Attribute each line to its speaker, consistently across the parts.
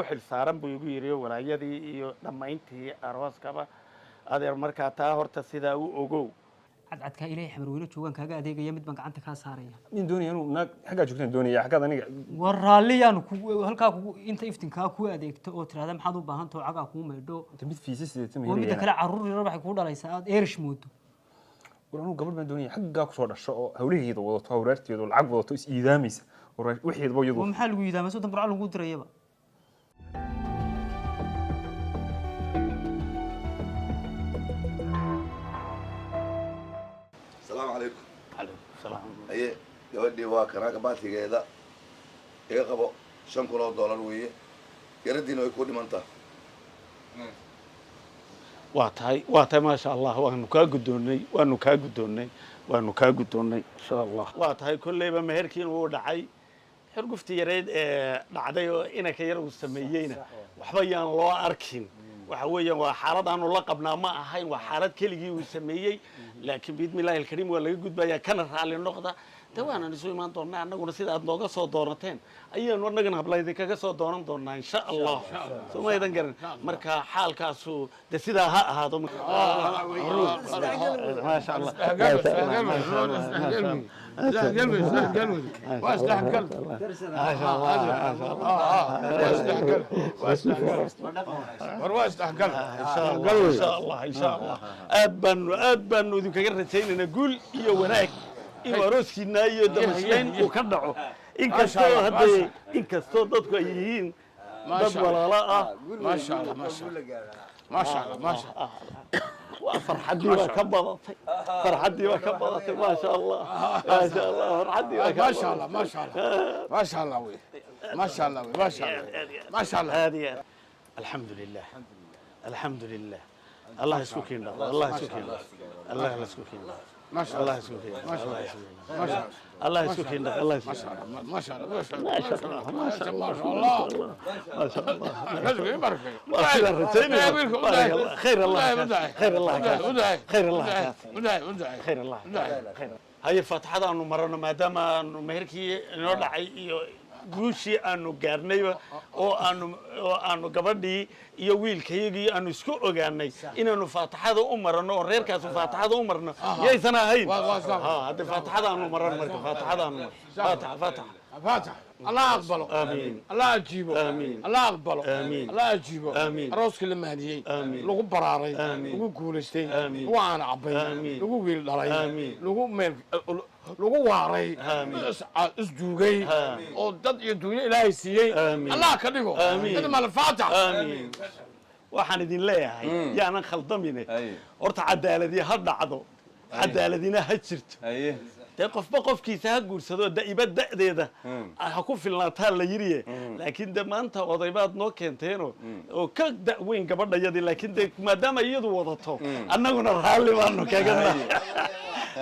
Speaker 1: xil saaran buu igu yiri walaayadii iyo dhamayntii arooskaba adeer markaa taa horta sidaa u ogow
Speaker 2: cadcadka ilaahay xamar weyne joogan kaaga adeegaya mid baan gacanta ka saaraya
Speaker 3: min doonaya inuu naag xagaa joogtaan doonaya xagaa aniga
Speaker 2: war raaliyaan halkaa inta iftinkaa ku adeegto oo tiraahdo maxaad u baahan tahay cagaa ku meedho
Speaker 3: mid fiisas sidoo
Speaker 2: oo mid kale caruur yar waxay ku dhalaysaa aad eerish moodo
Speaker 3: war anu gabadh baan doonaya xagaa ku soo dhasho oo hawlaheeda wadato hawraarteedu lacag wadato is iidaamaysa wixii iyadu
Speaker 2: maxaa lagu iidaamay soo dambar lagu dirayaba
Speaker 4: السلام عليكم. عليكم السلام. أيه يودي واكرا كباتي كذا يقبض $5 وياه يردي إنه يكون منطقة.
Speaker 1: واتاي ما شاء الله وأنو كاجدوني وأنو كاجدوني إن شاء الله. واتاي كل يوم مهركين ودعي حرقفتي يريد دعدي إنا كيرو سميينا وحبيان الله أركين. وحويا وحارد أنو لقبنا ما أهين وحارد كلجي وسميي لكن بإذن الله الكريم ولا يجود بيا كان على النقطة توانا نسوي ما نطورنا أنا قلنا سيد أدنوجا صوت دورتين أيام ورنا قبل هذيك كذا صوت دورنا إن شاء الله ثم إذا قرن مركا حال كاسو ده سيد هذا ما شاء الله
Speaker 5: قلبي واسلح قلبي
Speaker 1: ما شاء الله
Speaker 5: واسلح قلبي
Speaker 1: إن شاء الله إن شاء الله أدبن وذيك الرتين نقول يا وناك إيه روسكنا يا دمشقين وكنعو إن كستو ضدك أيين
Speaker 5: ما شاء الله
Speaker 1: ما شاء الله
Speaker 5: ما شاء الله ما شاء الله
Speaker 1: فرحتي وكبضتي فرحتي وكبضتي ما شاء الله ما شاء الله فرحتي
Speaker 5: ما شاء الله ما شاء الله ما شاء الله ما شاء الله ما شاء الله ما شاء الله
Speaker 1: هذه الحمد لله الحمد لله الله يسكن الله يسكن الله يسكن
Speaker 5: ما شاء الله
Speaker 1: الله يسكن
Speaker 5: ما شاء الله ما شاء الله
Speaker 1: الله يسكن الله
Speaker 5: ما شاء الله ما شاء الله
Speaker 1: ما شاء الله
Speaker 5: ما شاء الله ما شاء الله قلبي يبارك
Speaker 1: خير الله خير الله خير الله خير الله هاي فتحة أنو مرنا ما دام أنو مهركي نودعي guushii aanu gaarnay oo aanu gabadhii iyo wiilkaygii aanu isku ogaanay inaanu faataxada u marno oo reerkaas faataxada u marno yaysan ahayn hada faataxada aanu marno marka faataxada aanu
Speaker 5: فاتح الله أقبله
Speaker 1: آمين
Speaker 5: الله أجيبه
Speaker 1: آمين
Speaker 5: الله أقبله
Speaker 1: آمين
Speaker 5: الله أجيبه
Speaker 1: آمين
Speaker 5: روسك لما هديين
Speaker 1: آمين
Speaker 5: لغو براري
Speaker 1: آمين
Speaker 5: لغو كولستين
Speaker 1: آمين
Speaker 5: وأنا عبي
Speaker 1: آمين
Speaker 5: لغو ويل داري
Speaker 1: آمين
Speaker 5: لغو ميل لغو واري
Speaker 1: آمين
Speaker 5: اسجوغي
Speaker 1: آمين
Speaker 5: أو دد يدوي إلهي سيي
Speaker 1: آمين
Speaker 5: الله كدغو
Speaker 1: آمين
Speaker 5: هذا مال الفاتح
Speaker 1: آمين waxaan idin leeyahay yaanan khaldamine horta cadaaladii ha dhacdo cadaaladina ha jirto dee qofba qofkiisa ha guursado da'iba da'deeda ha ku filnaataa la yiriye laakiin de maanta odaybaad noo keenteeno oo ka da'weyn gabadhayadii laakiin de maadaama iyadu wadato annaguna raalli baanu kaga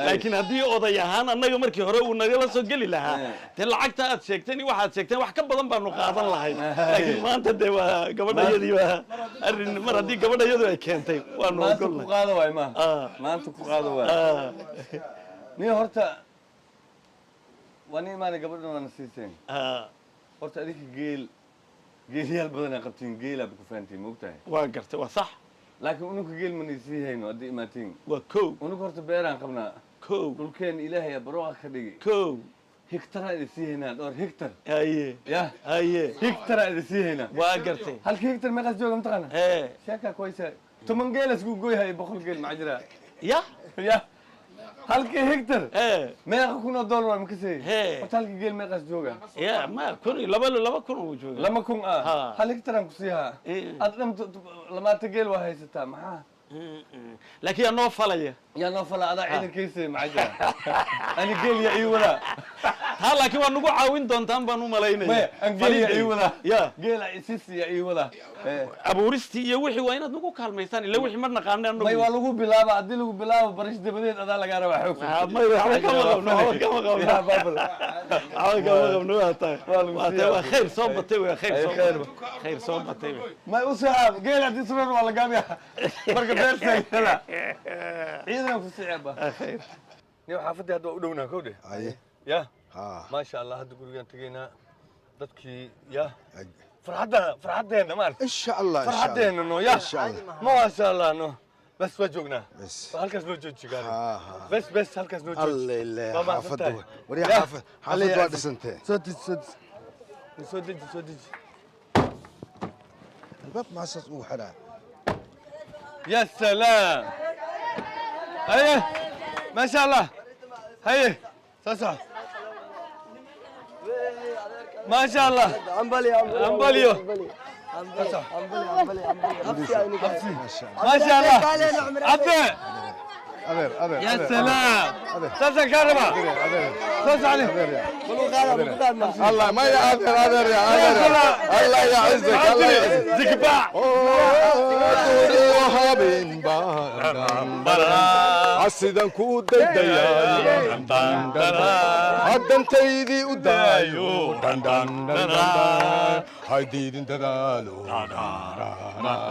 Speaker 1: laakiin haddii oday ahaan annaga markii hore uu nagala soo geli lahaa dee lacagta aad sheegteen iyo waxaad sheegteen wax ka badan baanu qaadan lahayn laakiin maanta dee waa gabadhayadii waa arrin mar haddii gabadhayadu ay keentay waanu ogolnahay
Speaker 6: qaado waay ma maanta ku qaado waay ni horta wani maana gabadhan wana siiseen horta adinka geelyaal badan qabtiin geelaad ku fahantiin ma ogtahay
Speaker 1: waa gartay waa sax
Speaker 6: laakiin ununka geel mana sii hayno haddii imaatiin
Speaker 1: waa kow
Speaker 6: ununka horta beeraan qabnaa
Speaker 1: kow
Speaker 6: dhulkeen ilaahay barooqa ka dhigi
Speaker 1: kow
Speaker 6: hektaraa idin sii haynaa dhowr hektar
Speaker 1: haye
Speaker 6: ya
Speaker 1: haye
Speaker 6: hektaraa idin sii haynaa
Speaker 1: waa gartay
Speaker 6: halka hektar meeqaas jooga mataqaana sheekaa koysa 10 geelas ku gooyahay 100 geel maxaa jira ya halka hektar meeqa kun oo dollar ma kasay horta halka geel meeqaas jooga
Speaker 1: ya ma kun laba kun uu jooga
Speaker 6: 2 kun hal hektaraan ku siihaa aad dham 2 geel waa haysataa maxaa
Speaker 1: laakiin anoo falaya
Speaker 6: yaa noo fala adaa ciidankiisa maxaa jira ani geel yaa ii wadaa
Speaker 1: taa laakiin waa nagu caawin doontaan baan u malaynaya
Speaker 6: geel yaa ii wadaa geel isi yaa ii wadaa
Speaker 1: abuuristii iyo wixii waa inaad nagu kaalmaysaan ila wixii ma naqaanay annagu
Speaker 6: may waa lagu bilaaba haddii lagu bilaabo barish dabadeed adaa lagaa rabaa xoog
Speaker 1: may waxba kama qabno waa khayr soo batay waa khayr soo batay
Speaker 6: may u saab geel haddii suran waa la gaabiya marka beertayda ciidan ku sicaba khayr niyo xaafadii hadda u dhowna kowde ya ma sha Allah hadda gurigan tagaynaa dadkii ya فرحتنا ما
Speaker 5: ان شاء الله ان شاء الله
Speaker 6: فرحتنا انه يا
Speaker 5: ان شاء الله
Speaker 6: ما شاء الله انه بس وجوقنا
Speaker 5: بس
Speaker 6: هالكاس نوجود شغال
Speaker 5: ها
Speaker 6: بس هالكاس نوجود
Speaker 5: الله الله
Speaker 6: ماما
Speaker 5: حافظ
Speaker 6: فتاي.
Speaker 5: وري
Speaker 6: يا.
Speaker 5: حافظ
Speaker 6: علي يا
Speaker 5: واحد سنتين
Speaker 6: سودج
Speaker 5: الباب ما صوت وحنا
Speaker 6: يا سلام هيه ما شاء الله هيه صح ما شاء الله امبليو
Speaker 5: ما شاء
Speaker 6: ما شاء الله عبد
Speaker 5: الله
Speaker 6: يا سلام صوص كهرباء صوص عليه
Speaker 5: الله ما يعذر يا الله يعزك الله يعزك
Speaker 6: زكباع
Speaker 5: تروح بين عسيدان كود ديان عدن تيدي ودايو هايدي دندالو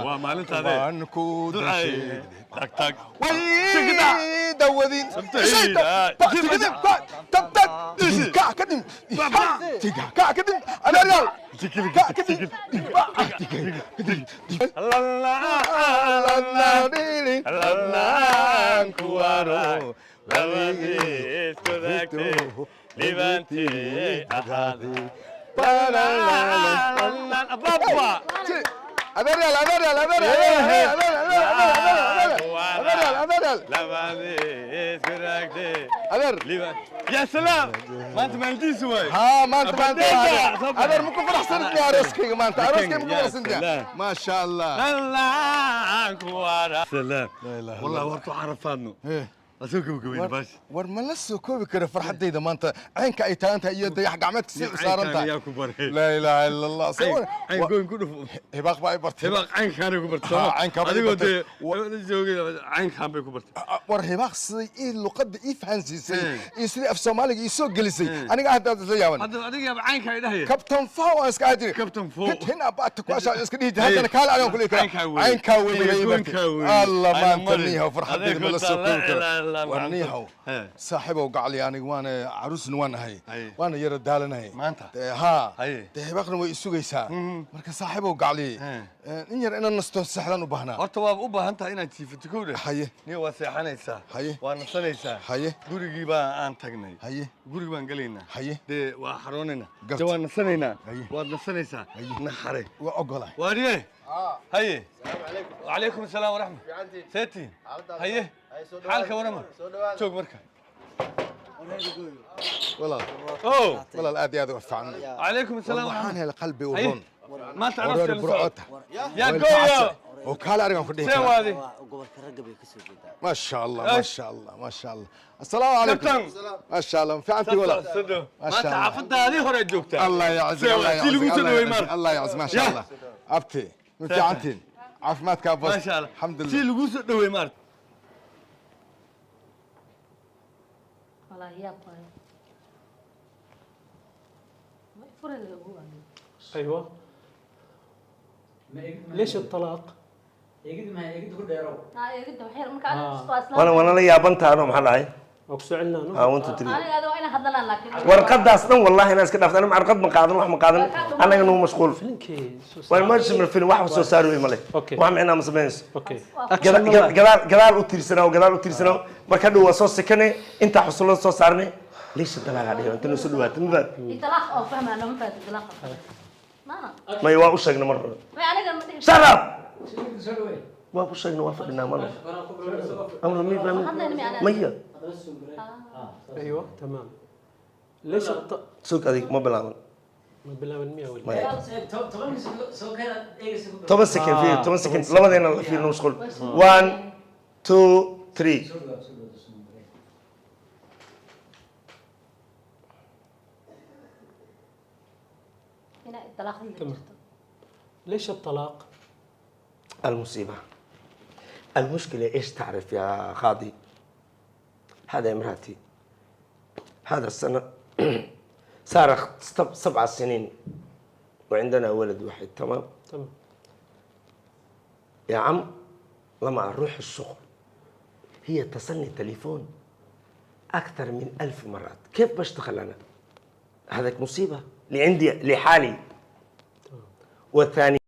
Speaker 6: ومالنت هذا
Speaker 5: وان كود
Speaker 6: دعاي تك تك
Speaker 5: وي دودين
Speaker 6: يا سلام ما انت مالدي سوي
Speaker 5: ها ما انت هذا ممكن فرح صرت يا عروسكي ما انت عروسكي ممكن فرح صرت ما شاء الله
Speaker 6: سلام والله ورطو عرفانو اسوق بقوي باش
Speaker 5: war ma la soo koobi karo farxadayda maanta caynka ay taaganta iyo dayax gacmeedka si u saaran tahay
Speaker 6: يا كبر
Speaker 5: la ilaha illa allah
Speaker 6: عين كون كله
Speaker 5: hibaaq baa ay bartay
Speaker 6: هباق عين كان كبرت
Speaker 5: عين كان
Speaker 6: adigoo
Speaker 5: bartay.
Speaker 6: dee joogay عين كان bay كبرت
Speaker 5: war hibaaq siday ii luqadda ii fahansiisay iyo sidii af soomaaliga ii soo gelisay aniga hadda isla yaaban
Speaker 6: adiga عين كان dhahay
Speaker 5: kabtan faa waan iska hadiri
Speaker 6: Captain Fao.
Speaker 5: hina baata ku ashaa iska dhihi haddana kaala aniga kulii kara cayn ka weyn allah maanta niyahow farxadayda ma la soo koobi karo war niyahow saaxiibow gacli aniga waana caruusna waan ahay waana yara daalanahay
Speaker 6: maanta
Speaker 5: haa
Speaker 6: Haye.
Speaker 5: dee hibaaqna way isugaysaa marka saaxiibow gacli in yar inaan nasto saxdan u baahnaa
Speaker 6: horta waa u baahan tahay inaad jiifato kowda
Speaker 5: haye
Speaker 6: niyo waa seexanaysaa
Speaker 5: Haye.
Speaker 6: waa nasanaysaa
Speaker 5: haye
Speaker 6: gurigii baa aan tagnay
Speaker 5: haye
Speaker 6: gurigi baan gelaynaa
Speaker 5: haye
Speaker 6: dee waa xaroonaynaa
Speaker 5: Garta.
Speaker 6: dee waa nasanaynaa
Speaker 5: Haye.
Speaker 6: waad nasanaysaa naxare
Speaker 5: waa ogolahay
Speaker 6: واريه هي وعليكم السلام ورحمه سيتي هي حالك ورمى شوق مركه
Speaker 5: walaal
Speaker 6: اوه
Speaker 5: walaal aad iyo aad u fiican
Speaker 6: عليكم السلام
Speaker 5: waxaan
Speaker 6: ورحمه
Speaker 5: helay qalbi u
Speaker 6: هي
Speaker 5: roon
Speaker 6: ما تعرفش
Speaker 5: wareer burcota
Speaker 6: يا قويو
Speaker 5: oo kaale arigan ku dhihi
Speaker 6: سيو
Speaker 5: karaa
Speaker 6: هذه
Speaker 5: ما شاء الله ما شاء الله ما شاء الله السلام عليكم
Speaker 6: كابتن
Speaker 5: ما شاء الله فعنتي ولا
Speaker 6: صدق
Speaker 5: ما
Speaker 6: ما
Speaker 5: شاء الله.
Speaker 6: تعرفت هذه هوري جوكتا
Speaker 5: الله يعزك
Speaker 6: سيو
Speaker 5: الله
Speaker 6: هذه. تيلي
Speaker 5: يعزك
Speaker 6: قلت
Speaker 5: الله
Speaker 6: له
Speaker 5: يعزك
Speaker 6: إيمان.
Speaker 5: الله يعزك ما شاء
Speaker 6: يا.
Speaker 5: الله ابتي انت عنتين عافماتك يا بوس
Speaker 6: ما شاء الله
Speaker 5: الحمد لله
Speaker 6: تيلي قلت له مارت
Speaker 7: والله يا باي ما يفرق اللي هو
Speaker 2: ايوه ليش الطلاق؟
Speaker 7: ها يقد وحير ما كان اسمه
Speaker 1: وانا لا yaabantaano maxaa dhahay
Speaker 2: وكسعلنا نو
Speaker 1: aa wantu tiri
Speaker 7: انا هذا وين هذا لكن
Speaker 1: warqadaas dhan wallahi inaan iska dhaaftaan warqad ma qaadan wax ma qaadan anaga noo mashquul
Speaker 2: فلنكي
Speaker 1: waan ma jimir film wax soo saaro male
Speaker 2: Okay.
Speaker 1: wax micnaa ma sameeyso
Speaker 2: اوكي
Speaker 1: gadaal u tiirsanaa marka dhow waa soo sekane inta xusulo soo saarnay leesh dalaaga dhigo inta soo dhawaatay ma
Speaker 7: يطلق او فهم انه ما فات يطلق ما انا
Speaker 1: may waa u sheegnay mar
Speaker 7: ما انا قال
Speaker 1: shut up waa u sheegnay waa fadhinaa mar amna mi fahmi
Speaker 7: هذا اني انا
Speaker 1: maya
Speaker 2: ايوه تمام ليش
Speaker 1: suuq adig ma bilaaban
Speaker 2: ما بلا من 100 ولا
Speaker 1: maya 10 second fiir 10 second labadeena la fiirno mashquul 1 2 3
Speaker 7: هنا الطلاق
Speaker 2: ليش الطلاق؟
Speaker 1: المصيبة المشكلة إيش تعرف يا خاضي هذا امرأتي هذا السنة صار 7 سنين وعندنا ولد واحد تمام
Speaker 2: تمام
Speaker 1: يا عم لما أروح الشغل هي تصلني تليفون أكثر من 1000 مرات كيف بشتغل أنا هذاك مصيبة اللي عندي لحالي
Speaker 8: والثاني